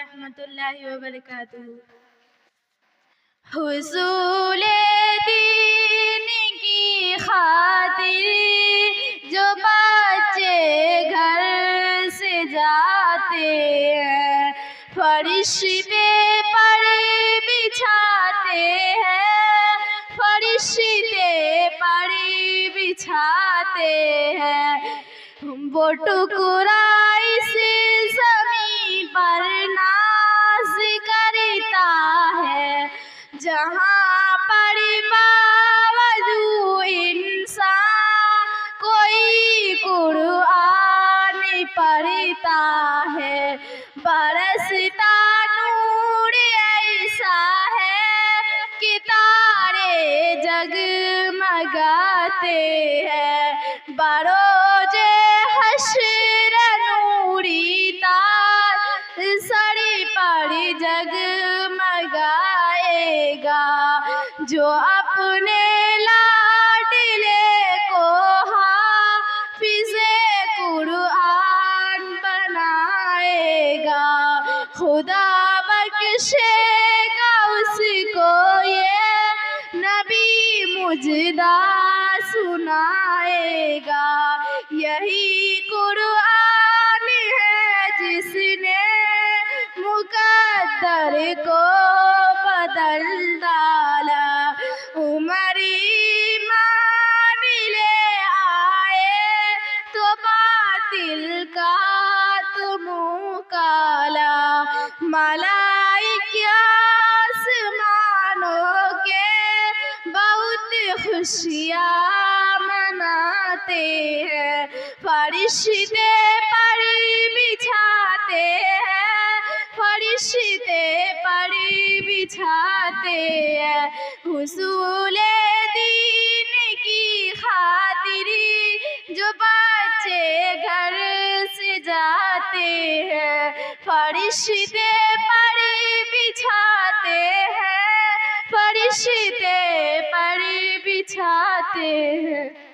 रहमतुल्लाहि व बरकातुहू। हुसूले दीन की खातिर जो बच्चे घर से जाते हैं, फरिश्ते पर बिछाते हैं, फरिश्ते पर बिछाते हैं। वो टुकड़ा इस ज़मीं पर नाज़ करता है, जहाँ पर बावजूद इंसान कोई कुरान पढ़ता है। बरसता नूर ऐसा है कि तारे जगमगाते हैं। बरोज़े हश्र नूरी तार सर पर जगमगाएगा, जो अपने लाडले को हाफिज़े कुरान बनाएगा। खुदा बख्शेगा उसको ये नबी मुजदा सुनाएगा। यही कुरान है जिसने मुक़द्दर को बदल डाला। उमर ईमान ले आए तो बातिल का तो मुँह काला। मलाइका आसमानों के बहुत खुशियाँ मनाते हैं, फरिश्ते पर बिछाते हैं, फरिश्ते पर बिछाते हैं। हुसूले दीन की खातिर जो बच्चे घर से जाते हैं, फरिश्ते पर बिछाते हैं, फरिश्ते पर बिछाते हैं।